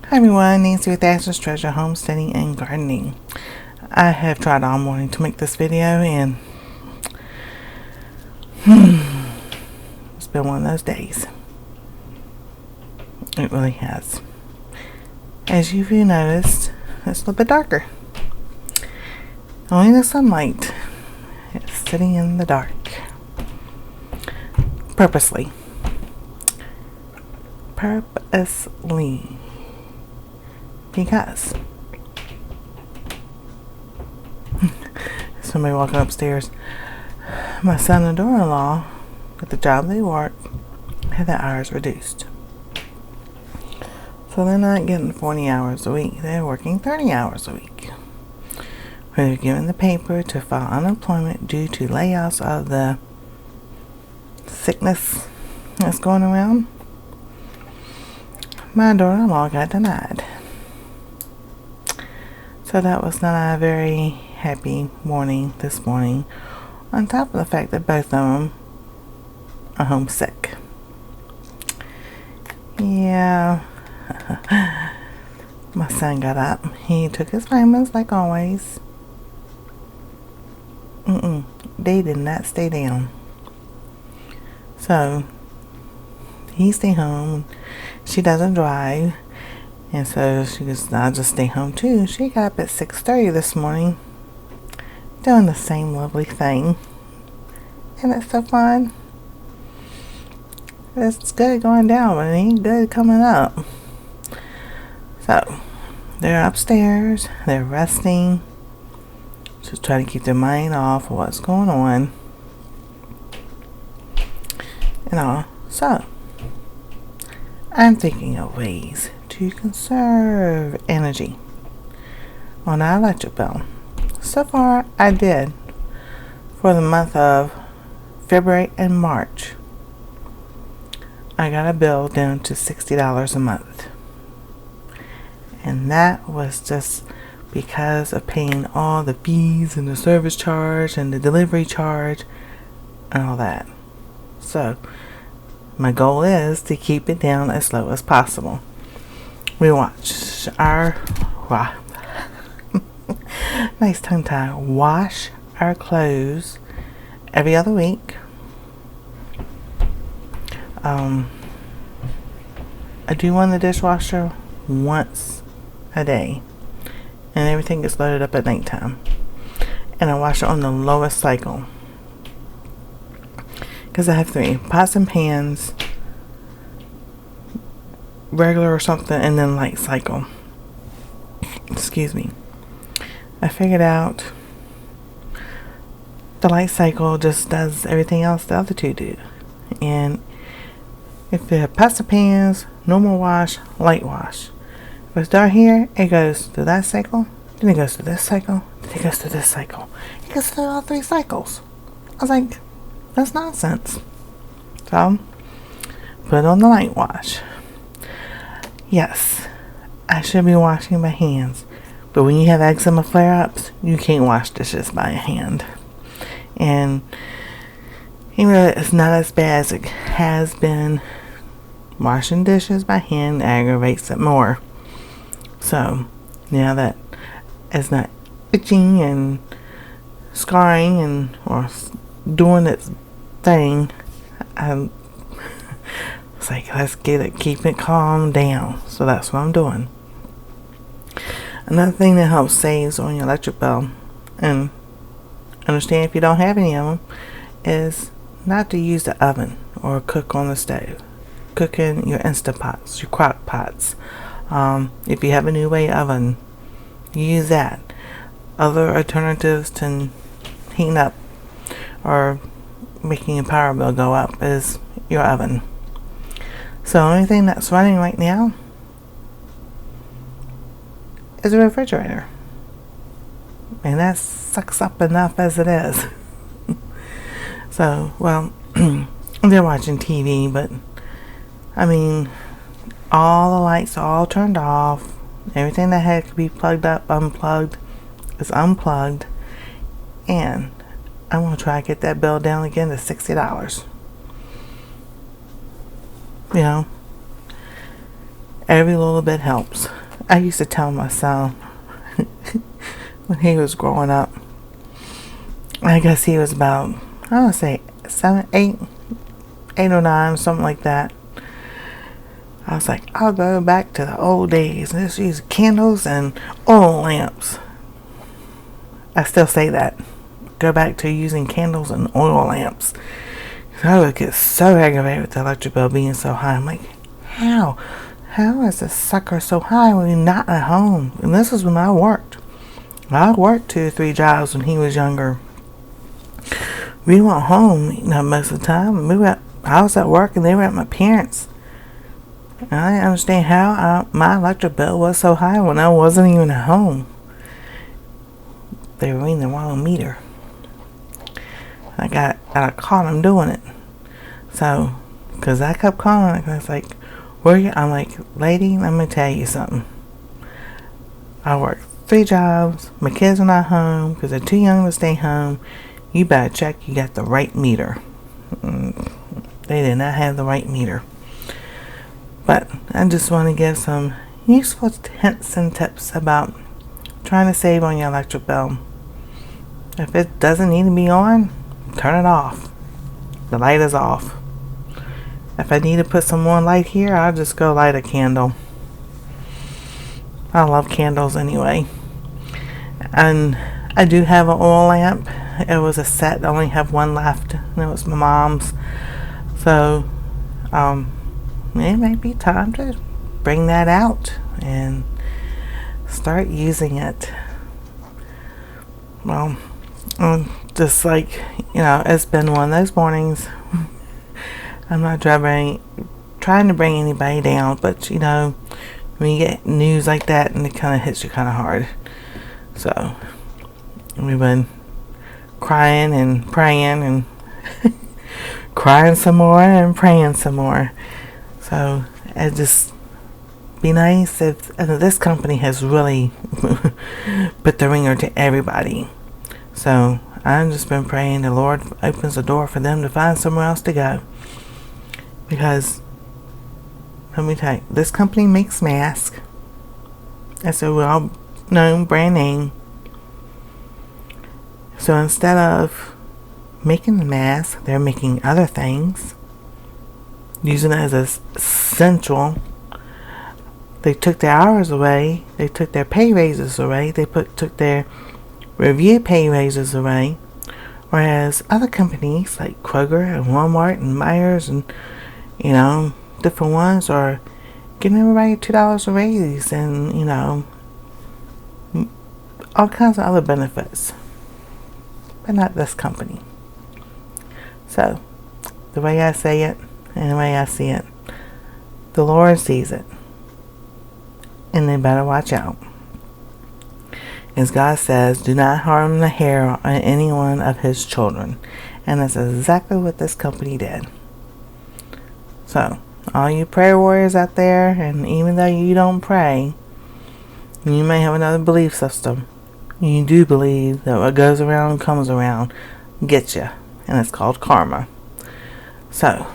Hi everyone, Nancy with Ash's Treasure Homesteading and Gardening. I have tried all morning to make this video and it's been one of those days. It really has. As you've noticed, it's a little bit darker. Only the sunlight is sitting in the dark. Purposely. Because somebody walking upstairs. My son and daughter-in-law at the job they work had their hours reduced. So they're not getting 40 hours a week. They're working 30 hours a week. They're given the paper to file unemployment due to layoffs of the sickness that's going around. My daughter-in-law got denied. So that was not a very happy morning this morning, on top of the fact that both of them are homesick. Yeah. My son got up. He took his vitamins like always. They did not stay down. So he stayed home. She doesn't drive. And so she just, I'll just stay home too. She got up at 6:30 this morning, doing the same lovely thing. And it's so fun. It's good going down, but it ain't good coming up. So, they're upstairs, they're resting, just trying to keep their mind off of what's going on. And all. So, I'm thinking of ways to conserve energy on our electric bill. So far, I did for the month of February and March. I got a bill down to $60 a month. And that was just because of paying all the fees and the service charge and the delivery charge and all that. So, my goal is to keep it down as low as possible. We wash our nice tongue tie. Wash our clothes every other week. I do run the dishwasher once a day, and everything gets loaded up at nighttime. And I wash it on the lowest cycle because I have 3 pots and pans, regular or something, and then light cycle. Excuse me. I figured out the light cycle just does everything else the other 2 do. And if you have pots and pans, normal wash, light wash. If it's dark here, it goes through that cycle, then it goes through this cycle, then it goes through this cycle. It goes through all 3 cycles. I was like, that's nonsense. So, put it on the light wash. Yes, I should be washing by hands, but when you have eczema flare-ups, you can't wash dishes by hand. And even though it's not as bad as it has been, washing dishes by hand aggravates it more. So, now that it's not itching and scarring and or doing its thing, it's like, let's keep it calm down. So that's what I'm doing. Another thing that helps saves on your electric bill, and understand if you don't have any of them, is not to use the oven or cook on the stove. Cook in your Instant Pots, your crock pots. If you have a New Way oven, use that. Other alternatives to heating up or making your power bill go up is your oven. So the only thing that's running right now is a refrigerator. And that sucks up enough as it is. So, well, they're watching TV, but I mean, all the lights are all turned off. Everything that had to be plugged up, unplugged, is unplugged. And I'm going to try to get that bill down again to $60. You know, Every little bit helps. I used to tell my son when he was growing up, I guess he was about, I want to say 7, 8 or 9, something like that. I was like, I'll go back to the old days and just use candles and oil lamps. I still say that. Go back to using candles and oil lamps. I would get so aggravated with the electric bill being so high. I'm like, how? How is this sucker so high when you're not at home? And this is when I worked. I worked 2 or 3 jobs when he was younger. We went home, most of the time. I was at work and they were at my parents'. And I didn't understand how my electric bill was so high when I wasn't even at home. They were reading the wrong meter. I caught them doing it. So, because I kept calling, I was like, where you? I'm like, lady, let me tell you something. I work 3 jobs. My kids are not home because they're too young to stay home. You better check you got the right meter. They did not have the right meter. But I just want to give some useful hints and tips about trying to save on your electric bill. If it doesn't need to be on, turn it off. The light is off. If I need to put some more light here, I'll just go light a candle. I love candles anyway. And I do have an oil lamp. It was a set. I only have one left. And it was my mom's. So, it might be time to bring that out and start using it. Well, just like, it's been one of those mornings. I'm not trying to bring anybody down, but when you get news like that, and it kind of hits you kind of hard. So we've been crying and praying and crying some more and praying some more. So it just be nice if this company has really put the ringer to everybody. So I've just been praying the Lord opens the door for them to find somewhere else to go. Because, let me tell you, this company makes masks. It's a well-known brand name. So instead of making the mask, they're making other things. Using it as essential. They took their hours away. They took their pay raises away. They took their review pay raises away. Whereas other companies like Kroger and Walmart and Myers and different ones are giving everybody $2 a raise and, all kinds of other benefits. But not this company. So, the way I say it and the way I see it, the Lord sees it. And they better watch out. As God says, do not harm the hair on any one of his children. And that's exactly what this company did. So, all you prayer warriors out there, and even though you don't pray, you may have another belief system. You do believe that what goes around comes around, gets you, and it's called karma. So,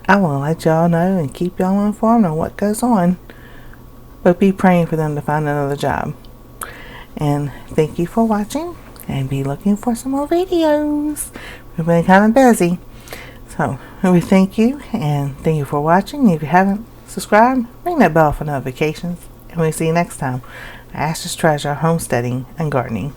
I want to let y'all know and keep y'all informed on what goes on, but be praying for them to find another job. And thank you for watching, and be looking for some more videos. We've been kind of busy. So, we thank you, and thank you for watching. If you haven't subscribed, ring that bell for notifications, and we'll see you next time. Ash's Treasure Homesteading and Gardening.